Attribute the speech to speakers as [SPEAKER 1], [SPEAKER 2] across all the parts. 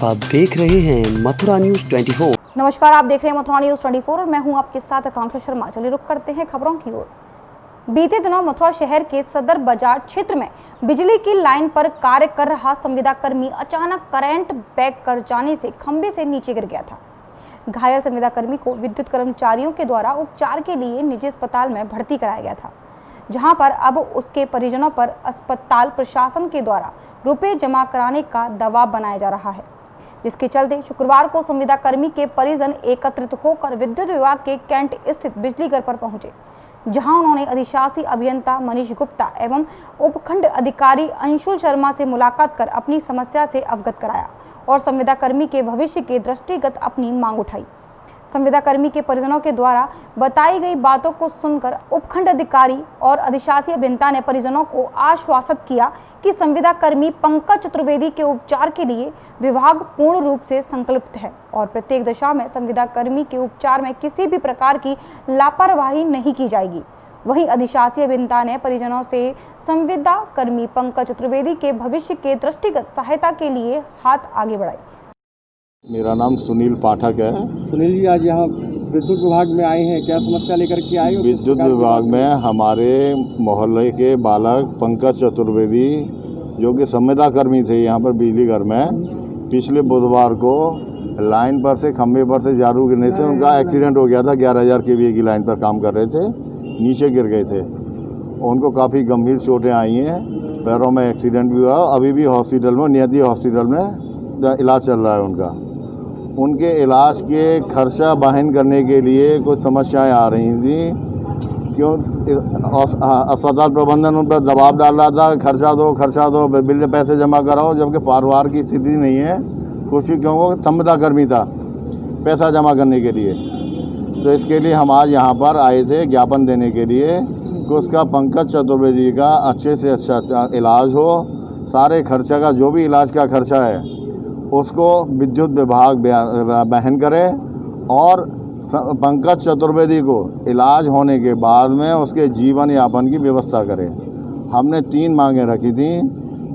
[SPEAKER 1] आप देख रहे हैं मथुरा न्यूज 24।
[SPEAKER 2] नमस्कार, आप देख रहे हैं मथुरा न्यूज 24 और मैं हूं आपके साथ आकांक्षा शर्मा। चलिए रुक करते हैं खबरों की ओर। बीते दिनों मथुरा शहर के सदर बाजार क्षेत्र में बिजली की लाइन पर कार्य कर रहा संविदा कर्मी अचानक करंट बैक कर जाने से खंभे से नीचे गिर गया था। घायल संविदा कर्मी को विद्युत कर्मचारियों के द्वारा उपचार के लिए निजी अस्पताल में भर्ती कराया गया था, जहां पर अब उसके परिजनों पर अस्पताल प्रशासन के द्वारा रुपए जमा कराने का दबाव बनाया जा रहा है, जिसके चलते शुक्रवार को संविदा कर्मी के परिजन एकत्रित होकर विद्युत विभाग के कैंट स्थित बिजली घर पर पहुंचे, जहां उन्होंने अधिशासी अभियंता मनीष गुप्ता एवं उपखंड अधिकारी अंशुल शर्मा से मुलाकात कर अपनी समस्या से अवगत कराया और संविदा कर्मी के भविष्य के दृष्टिगत अपनी मांग उठाई। संविदा कर्मी के परिजनों के द्वारा बताई गई बातों को सुनकर उपखंड अधिकारी और अधिशासी अभियंता ने परिजनों को आश्वासित किया कि संविदा कर्मी पंकज चतुर्वेदी के उपचार के लिए विभाग पूर्ण रूप से संकल्पित है और प्रत्येक दशा में संविदा कर्मी के उपचार में किसी भी प्रकार की लापरवाही नहीं की जाएगी। वहीं अधिशासी अभियंता ने परिजनों से संविदा कर्मी पंकज चतुर्वेदी के भविष्य के दृष्टिगत सहायता के लिए हाथ आगे बढ़ाए।
[SPEAKER 3] मेरा नाम सुनील पाठक है।
[SPEAKER 4] सुनील जी, आज यहाँ विद्युत विभाग में आए हैं, क्या समस्या लेकर के आए हो?
[SPEAKER 3] विद्युत विभाग में हमारे मोहल्ले के बालक पंकज चतुर्वेदी जो कि संविदा कर्मी थे यहाँ पर बिजली घर में, पिछले बुधवार को लाइन पर से खंभे पर से झाड़ू गिरने से उनका एक्सीडेंट हो गया था। 11,000 kVA की लाइन पर काम कर रहे थे, नीचे गिर गए थे। उनको काफ़ी गंभीर चोटें आई हैं, पैरों में एक्सीडेंट भी हुआ। अभी भी हॉस्पिटल में, नियति हॉस्पिटल में इलाज चल रहा है उनका। उनके इलाज के खर्चा वहन करने के लिए कुछ समस्याएं आ रही थी, क्यों अस्पताल प्रबंधन उन पर दबाव डाल रहा था, खर्चा दो, बिल पैसे जमा कराओ, जबकि परिवार की स्थिति नहीं है कुछ भी, क्योंकि संविदा कर्मी था पैसा जमा करने के लिए। तो इसके लिए हम आज यहाँ पर आए थे ज्ञापन देने के लिए कि उसका पंकज चतुर्वेदी का अच्छे से अच्छा इलाज हो। सारे खर्चा का, जो भी इलाज का खर्चा है उसको विद्युत विभाग वहन करे और पंकज चतुर्वेदी को इलाज होने के बाद में उसके जीवन यापन की व्यवस्था करे। हमने 3 मांगें रखी थी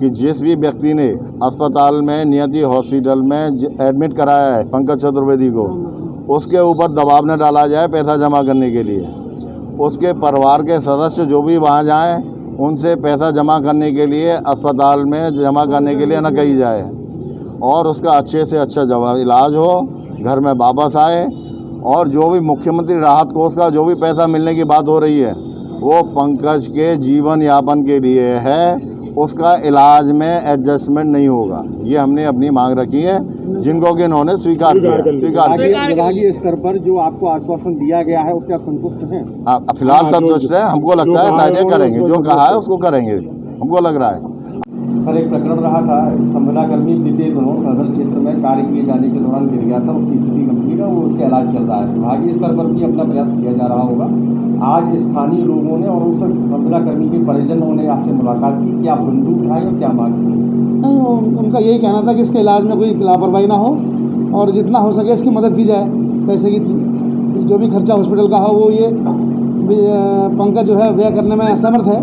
[SPEAKER 3] कि जिस भी व्यक्ति ने अस्पताल में, नियति हॉस्पिटल में एडमिट कराया है पंकज चतुर्वेदी को, उसके ऊपर दबाव न डाला जाए पैसा जमा करने के लिए। उसके परिवार के सदस्य जो भी वहाँ जाएँ उनसे पैसा जमा करने के लिए, अस्पताल में जमा करने के लिए न कही जाए और उसका अच्छे से अच्छा इलाज हो, घर में वापस आए। और जो भी मुख्यमंत्री राहत कोष का जो भी पैसा मिलने की बात हो रही है वो पंकज के जीवन यापन के लिए है, उसका इलाज में एडजस्टमेंट नहीं होगा। ये हमने अपनी मांग रखी है, जिनको कि इन्होंने स्वीकार किया।
[SPEAKER 4] विभागीय स्तर पर जो आपको आश्वासन दिया गया है उससे आप संतुष्ट हैं?
[SPEAKER 3] फिलहाल संतुष्ट है। हमको लगता है शायद ये करेंगे, जो कहा है उसको करेंगे, हमको लग रहा है।
[SPEAKER 4] सर, एक प्रकरण रहा था, संविदा कर्मी बीते दिनों सदर क्षेत्र में कार्य किए जाने के दौरान गिर गया था, उसकी स्थिति गंभीर है, वो उसका इलाज चल रहा है। विभागीय स्तर पर भी अपना प्रयास किया जा रहा होगा। आज स्थानीय लोगों ने और उस संविदा कर्मी के परिजनों ने आपसे मुलाकात की, क्या बंदूक उठाई और क्या मांग की?
[SPEAKER 5] नहीं, उनका यही कहना था कि इसके इलाज में कोई लापरवाही ना हो और जितना हो सके इसकी मदद की जाए। पैसे की जो भी खर्चा हॉस्पिटल का हो वो ये पंकज जो है व्यय करने में असमर्थ है,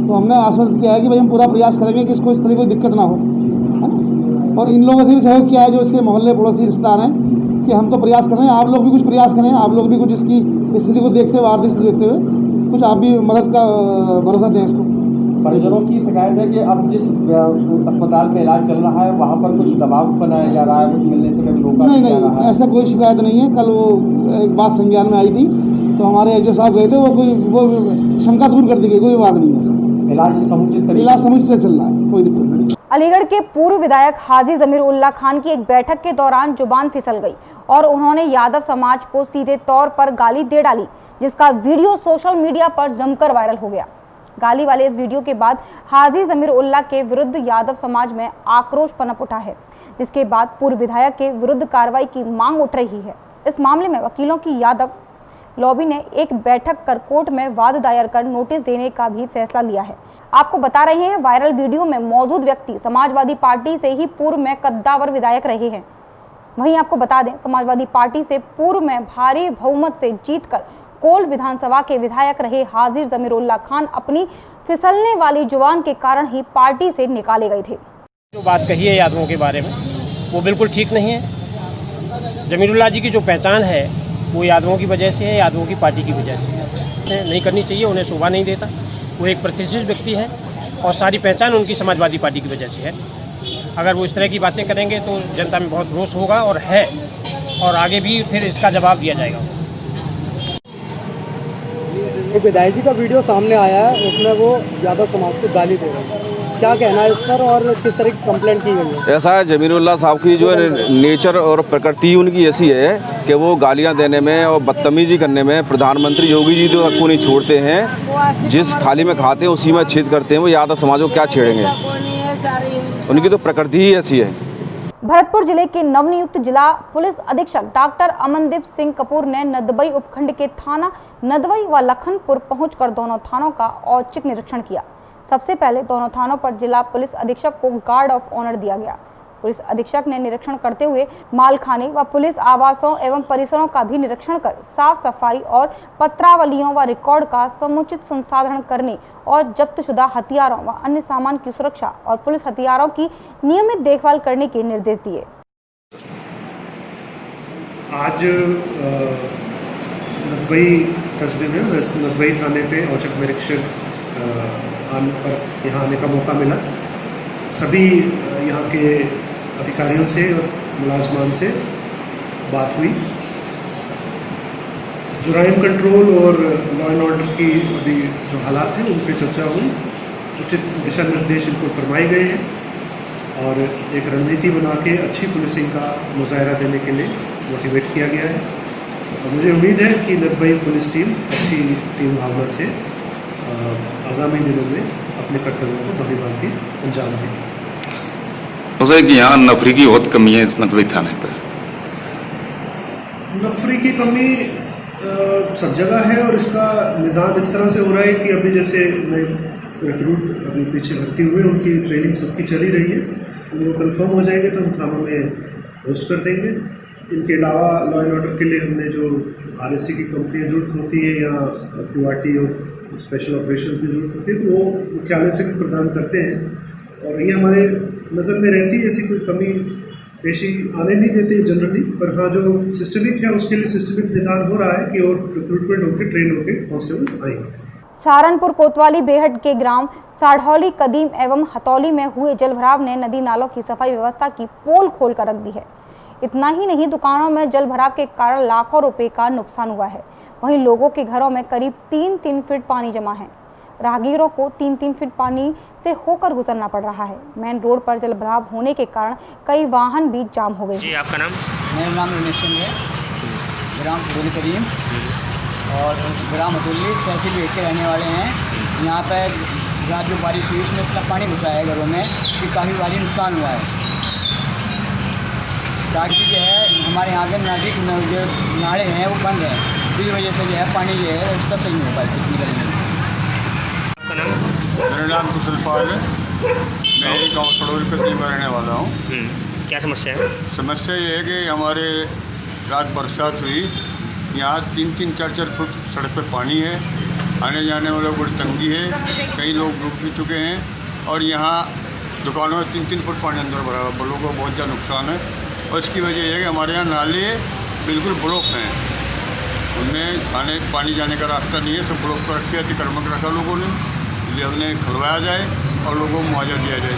[SPEAKER 5] तो हमने आश्वस्त किया है कि भाई हम पूरा प्रयास करेंगे कि इसको इस तरह कोई दिक्कत ना हो, है ना। और इन लोगों से भी सहयोग किया है जो इसके मोहल्ले पड़ोसी रिश्तेदार हैं कि हम तो प्रयास कर रहे हैं, आप लोग भी कुछ प्रयास करें, आप लोग भी कुछ इसकी स्थिति को देखते हुए, आर्थिक स्थिति देखते हुए कुछ आप भी मदद का भरोसा दें इसको।
[SPEAKER 4] परिजनों की शिकायत है कि अब जिस अस्पताल में इलाज चल रहा है वहाँ पर कुछ दबाव बनाया जा रहा है, कुछ मिलने से कभी रोका नहीं जा रहा है।
[SPEAKER 5] ऐसा कोई शिकायत नहीं है। कल वो एक बात संज्ञान में आई थी तो हमारे एसडीओ साहब गए थे, वो शंका दूर कर दी गई, कोई बात नहीं है।
[SPEAKER 4] इलाज
[SPEAKER 5] समुचित से चल रहा है, कोई दिक्कत नहीं।
[SPEAKER 2] अलीगढ़ के पूर्व विधायक हाजी जमीर उल्लाह खान की एक बैठक के दौरान जुबान फिसल गई और उन्होंने यादव समाज को सीधे तौर पर गाली दे डाली, जिसका वीडियो सोशल मीडिया पर जमकर वायरल हो गया। गाली वाले इस वीडियो के बाद हाजी जमीर उल्लाह के विरुद्ध यादव समाज में आक्रोश पनप उठा है, जिसके बाद पूर्व विधायक के विरुद्ध कार्रवाई की मांग उठ रही है। इस मामले में वकीलों की यादव लॉबी ने एक बैठक कर कोर्ट में वाद दायर कर नोटिस देने का भी फैसला लिया है। आपको बता रहे हैं, वायरल वीडियो में मौजूद व्यक्ति समाजवादी पार्टी से ही पूर्व में कद्दावर विधायक रहे हैं। वहीं आपको बता दें, समाजवादी पार्टी से पूर्व में भारी बहुमत से जीतकर कोल विधानसभा के विधायक रहे हाजी जमीर उल्लाह खान अपनी फिसलने वाली जुबान के कारण ही पार्टी से निकाले गए थे।
[SPEAKER 6] जो बात कही है यादवों के बारे में, वो बिल्कुल ठीक नहीं है। जमीरुल्लाह जी की जो पहचान है वो यादवों की वजह से है, यादवों की पार्टी की वजह से है। नहीं करनी चाहिए, उन्हें शोभा नहीं देता। वो एक प्रतिष्ठित व्यक्ति है और सारी पहचान उनकी समाजवादी पार्टी की वजह से है। अगर वो इस तरह की बातें करेंगे तो जनता में बहुत रोष होगा और है, और आगे भी फिर इसका जवाब दिया जाएगा।
[SPEAKER 7] एक विधायक जी का वीडियो सामने आया है, उसमें वो यादव समाज को गाली दे रहे हैं, क्या कहना है इस पर और किस तरह की कंप्लेंट की गई है?
[SPEAKER 8] ऐसा है, जमीरुल्लाह साहब की जो नेचर और प्रकृति उनकी ऐसी है कि वो गालियां देने में और बदतमीजी करने में प्रधानमंत्री योगी जी तो को नहीं छोड़ते हैं। जिस थाली में खाते हैं उसी में छेद करते हैं। वो यादव समाज को क्या छेड़ेंगे, उनकी तो प्रकृति ही ऐसी है।
[SPEAKER 2] भरतपुर जिले के नवनियुक्त जिला पुलिस अधीक्षक डॉक्टर अमनदीप सिंह कपूर ने नदबई उपखंड के थाना नदबई व लखनपुर पहुंचकर दोनों थानों का औचक निरीक्षण किया। सबसे पहले दोनों थानों पर जिला पुलिस अधीक्षक को गार्ड ऑफ ऑनर दिया गया। पुलिस अधीक्षक ने निरीक्षण करते हुए मालखाने व पुलिस आवासों एवं परिसरों का भी निरीक्षण कर साफ सफाई और पत्रावलियों व रिकॉर्ड का समुचित संसाधन करने और जब्तशुदा हथियारों व अन्य सामान की सुरक्षा और पुलिस हथियारों की नियमित देखभाल करने के निर्देश दिए।
[SPEAKER 9] आज नदबई कस्बे में नदबई थाने पे औचक निरीक्षक यहाँ आने का मौका मिला। सभी यहाँ के अधिकारियों से और मुलाजमान से बात हुई। जुराइम कंट्रोल और लॉ एंड ऑर्डर की अभी जो हालात हैं उन पर चर्चा हुई। उचित दिशा निर्देश इनको फरमाए गए हैं और एक रणनीति बना के अच्छी पुलिसिंग का मुजाहरा देने के लिए मोटिवेट किया गया है। और मुझे उम्मीद है कि नदबई पुलिस टीम अच्छी टीम भावना से आगामी दिनों में अपने कर्तव्यों को भलीभांति अंजाम देगी।
[SPEAKER 10] मुझे कि यहाँ नफरी की बहुत कमी है नदबई थाने पर।
[SPEAKER 9] नफरी की कमी सब जगह है और इसका निदान इस तरह से हो रहा है कि अभी जैसे नए रिक्रूट अभी पीछे भर्ती हुए, उनकी ट्रेनिंग सबकी चली रही है। वो कंफर्म हो जाएंगे तो हम थानों में पोस्ट कर देंगे। इनके अलावा लॉ एंड ऑर्डर के लिए हमने जो RSC की कंपनियाँ जरूरत होती है या QRT और स्पेशल ऑपरेशंस में जरूरत होती है तो वो मुख्यालय से भी प्रदान करते हैं और ये हमारे नज़र में रहती है। ऐसी कोई कमी पेशी आने नहीं देते जनरली, पर हाँ जो सिस्टमिक है उसके लिए सिस्टमिक निदान हो रहा है कि और रिक्रूटमेंट होकर ट्रेन होकर कांस्टेबल्स आएंगे।
[SPEAKER 2] सहारनपुर कोतवाली बेहट के ग्राम साढ़ौली कदीम एवं हथौली में हुए जलभराव ने नदी नालों की सफाई व्यवस्था की पोल खोल कर रख दी है। इतना ही नहीं, दुकानों में जल भराव के कारण लाखों रुपए का नुकसान हुआ है। वहीं लोगों के घरों में करीब 3-3 फीट पानी जमा है। राहगीरों को 3-3 फीट पानी से होकर गुजरना पड़ रहा है। मेन रोड पर जल भराव होने के कारण कई वाहन भी जाम हो गए।
[SPEAKER 6] जी, आपका नाम?
[SPEAKER 11] मेरा नाम रमेश चंद है, ग्राम हथौली कदीम और ग्राम हथौली तहसील बेहट के रहने वाले हैं। यहाँ पर रात जो बारिश हुई उसमें इतना पानी घुसा है घरों में कि काफ़ी भारी नुकसान हुआ है। ताकि जो है हमारे यहाँ के नागरिक जो नाले हैं वो बंद हैं, इस वजह से जो है पानी जो है उसका सही नहीं हो पाएगा निकलने में।
[SPEAKER 6] आपका नाम?
[SPEAKER 3] मेरा नाम कुशल पाल है, मैं एक गाँव सड़ौली कदीम में रहने वाला हूँ।
[SPEAKER 6] क्या समस्या है?
[SPEAKER 3] समस्या ये है कि हमारे रात बरसात हुई, यहाँ 3-3, 4-4 फुट सड़क पर पानी है। आने जाने वालों को बड़ी तंगी है, कई लोग डूब भी चुके हैं और यहाँ दुकानों में 3-3 फुट पानी अंदर भरा हुआ। लोगों को बहुत ज़्यादा नुकसान है और इसकी वजह यह है कि हमारे यहाँ नाले बिल्कुल ब्लॉक हैं, उनमें पानी जाने का रास्ता नहीं है। सब ब्लॉक पर रखे अतिक्रमण रखा लोगों ने, इसलिए हमने खुलवाया जाए और लोगों को मुआवजा दिया जाए।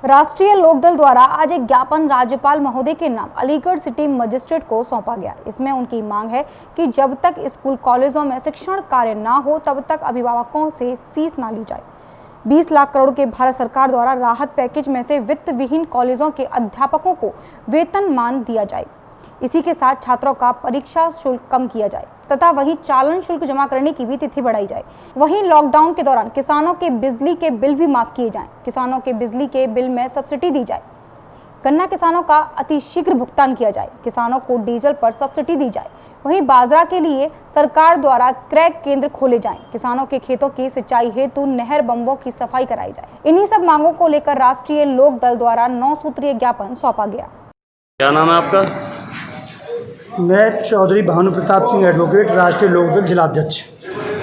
[SPEAKER 2] राष्ट्रीय लोकदल द्वारा आज एक ज्ञापन राज्यपाल महोदय के नाम अलीगढ़ सिटी मजिस्ट्रेट को सौंपा गया। इसमें उनकी मांग है कि जब तक स्कूल कॉलेजों में शिक्षण कार्य न हो तब तक अभिभावकों से फीस ना ली जाए। 20 लाख करोड़ के भारत सरकार द्वारा राहत पैकेज में से वित्त विहीन कॉलेजों के अध्यापकों को वेतनमान दिया जाए। इसी के साथ छात्रों का परीक्षा शुल्क कम किया जाए तथा वहीं चालन शुल्क जमा करने की भी तिथि बढ़ाई जाए। वहीं लॉकडाउन के दौरान किसानों के बिजली के बिल भी माफ किए जाएं। किसानों के बिजली के बिल में सब्सिडी दी जाए। गन्ना किसानों का अतिशीघ्र भुगतान किया जाए। किसानों को डीजल पर सब्सिडी दी जाए। वहीं बाजरा के लिए सरकार द्वारा क्रय केंद्र खोले जाएं। किसानों के खेतों की सिंचाई हेतु नहर बंबों की सफाई कराई जाए। इन्हीं सब मांगों को लेकर राष्ट्रीय लोक दल द्वारा 9 सूत्रीय ज्ञापन सौंपा गया।
[SPEAKER 6] क्या नाम है आपका?
[SPEAKER 5] मैं चौधरी भानु प्रताप सिंह एडवोकेट, राष्ट्रीय लोकदल जिलाध्यक्ष।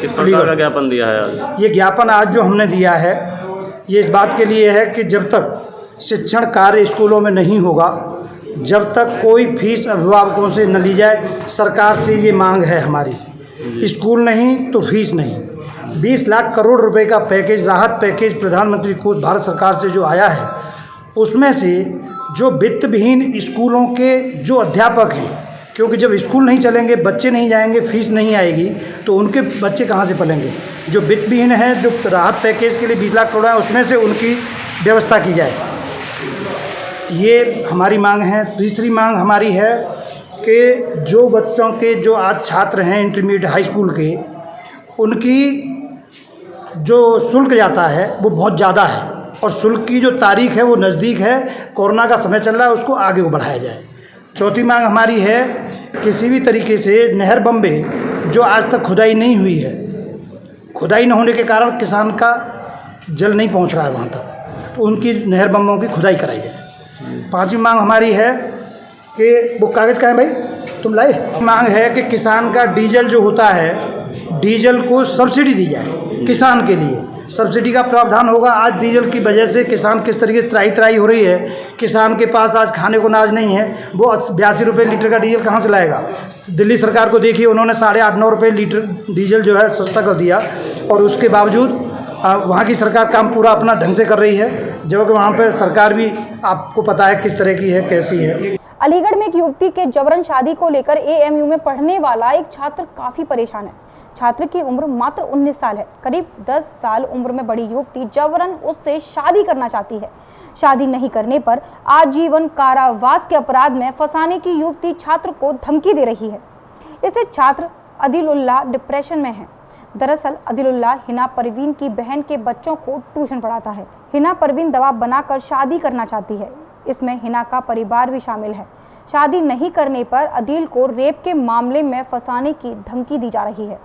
[SPEAKER 6] किस प्रकार का ज्ञापन दिया है आज?
[SPEAKER 5] ये ज्ञापन आज जो हमने दिया है ये इस बात के लिए है कि जब तक शिक्षण कार्य स्कूलों में नहीं होगा जब तक कोई फीस अभिभावकों से न ली जाए। सरकार से ये मांग है हमारी, स्कूल नहीं तो फीस नहीं। 20 लाख करोड़ रुपए का पैकेज, राहत पैकेज प्रधानमंत्री कोष भारत सरकार से जो आया है, उसमें से जो वित्त विहीन स्कूलों के जो अध्यापक हैं, क्योंकि जब स्कूल नहीं चलेंगे, बच्चे नहीं जाएंगे, फीस नहीं आएगी, तो उनके बच्चे कहाँ से पलेंगे। जो वित्त विहीन हैं, जो राहत पैकेज के लिए 20 लाख करोड़ है, उसमें से उनकी व्यवस्था की जाए, ये हमारी मांग है। तीसरी मांग हमारी है कि जो बच्चों के जो आज छात्र हैं इंटरमीडिएट हाई स्कूल के, उनकी जो शुल्क जाता है वो बहुत ज़्यादा है, और शुल्क की जो तारीख है वो नज़दीक है, कोरोना का समय चल रहा है, उसको आगे को बढ़ाया जाए। चौथी मांग हमारी है, किसी भी तरीके से नहर बम्बे जो आज तक खुदाई नहीं हुई है, खुदाई न होने के कारण किसान का जल नहीं पहुंच रहा है वहाँ तक, तो उनकी नहर बम्बों की खुदाई कराई जाए। पांचवी मांग हमारी है कि वो कागज़ कहाँ है भाई, तुम लाए। मांग है कि किसान का डीजल जो होता है, डीजल को सब्सिडी दी जाए, किसान के लिए सब्सिडी का प्रावधान होगा। आज डीजल की वजह से किसान किस तरीके से त्राही हो रही है, किसान के पास आज खाने को अनाज नहीं है, वो 82 रुपये लीटर का डीजल कहाँ से लाएगा। दिल्ली सरकार को देखिए, उन्होंने 8.5-9 रुपये लीटर डीजल जो है सस्ता कर दिया, और उसके बावजूद वहाँ की सरकार काम पूरा अपना ढंग से कर रही है, जबकि वहाँ पर सरकार भी आपको पता है किस तरह की है, कैसी है।
[SPEAKER 2] अलीगढ़ में एक युवती के जबरन शादी को लेकर एएमयू में पढ़ने वाला एक छात्र काफी परेशान है। छात्र की उम्र मात्र 19 साल है। करीब 10 साल उम्र में बड़ी युवती जबरन उससे शादी करना चाहती है। शादी नहीं करने पर आजीवन कारावास के अपराध में फंसाने की युवती छात्र को धमकी दे रही है। इसे छात्र अदिलुल्लाह डिप्रेशन में है। दरअसल अदिलुल्लाह हिना परवीन की बहन के बच्चों को ट्यूशन पढ़ाता है। हिना परवीन दबाव बनाकर शादी करना चाहती है। इसमें हिना का परिवार भी शामिल है। शादी नहीं करने पर अदिल को रेप के मामले में फंसाने की धमकी दी जा रही है।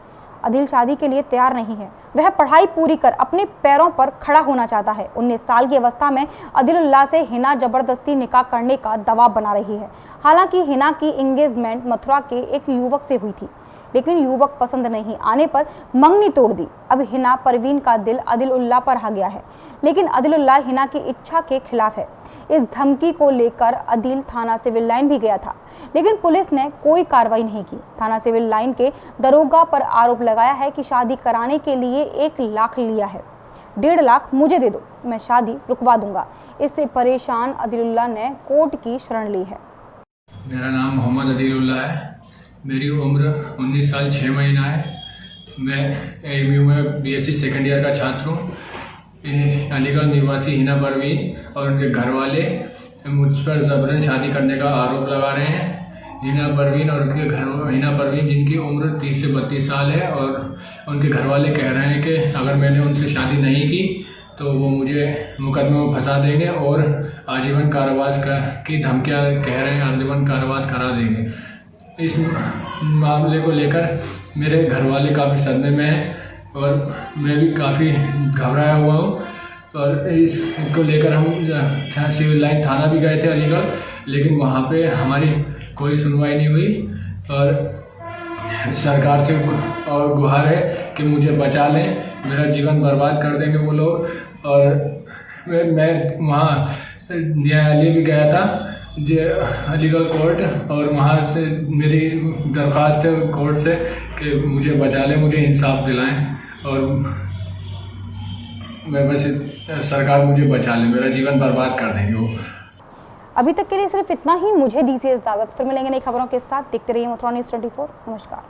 [SPEAKER 2] अदिल शादी के लिए तैयार नहीं है। वह पढ़ाई पूरी कर अपने पैरों पर खड़ा होना चाहता है। 19 साल की अवस्था में अदिलुल्लाह से हिना जबरदस्ती निकाह करने का दबाव बना रही है। हालांकि हिना की एंगेजमेंट मथुरा के एक युवक से हुई थी, लेकिन युवक पसंद नहीं आने पर मंगनी तोड़ दी। अब हिना परवीन का दिल अदिलुल्लाह पर आ गया है, लेकिन अदिलुल्लाह हिना की इच्छा के खिलाफ है। इस धमकी को लेकर अदिल थाना सिविल लाइन भी गया था, लेकिन पुलिस ने कोई कार्रवाई नहीं की। थाना सिविल लाइन के दरोगा पर आरोप लगाया है कि शादी कराने के लिए 1 लाख लिया है, 1.5 लाख मुझे दे दो, मैं शादी रुकवा दूंगा। इससे परेशान अदिलुल्लाह ने कोर्ट की शरण ली है।
[SPEAKER 12] मेरा नाम मोहम्मद अदिलुल्लाह है। मेरी उम्र 19 साल 6 महीना है। मैं एएमयू में बीएससी सेकेंड ईयर का छात्र हूँ। अलीगढ़ निवासी हिना परवीन और उनके घर वाले मुझ पर जबरन शादी करने का आरोप लगा रहे हैं। हिना परवीन और उनके हिना परवीन जिनकी उम्र 30 से 32 साल है, और उनके घर वाले कह रहे हैं कि अगर मैंने उनसे शादी नहीं की तो वो मुझे मुकदमे में फंसा देंगे और आजीवन कारावास की धमकियाँ कह रहे हैं, आजीवन कारावास करा देंगे। इस मामले को लेकर मेरे घर वाले काफ़ी सदमे में हैं और मैं भी काफ़ी घबराया हुआ हूँ। और इसको लेकर हम सिविल लाइन थाना भी गए थे अलीगढ़, लेकिन वहाँ पे हमारी कोई सुनवाई नहीं हुई। और सरकार से और गुहार है कि मुझे बचा लें, मेरा जीवन बर्बाद कर देंगे वो लोग। और मैं वहाँ न्यायालय भी गया था अलीगढ़ कोर्ट, और वहाँ से मेरी दरख्वास्त है कोर्ट से कि मुझे बचा लें, मुझे इंसाफ दिलाएं, और मैं बस सरकार मुझे बचा ले, मेरा जीवन बर्बाद कर देंगे वो।
[SPEAKER 2] अभी तक के लिए सिर्फ इतना ही। मुझे दीजिए इजाजत, फिर मिलेंगे नई खबरों के साथ। देखते रहिए मथुरा न्यूज़ 24। नमस्कार।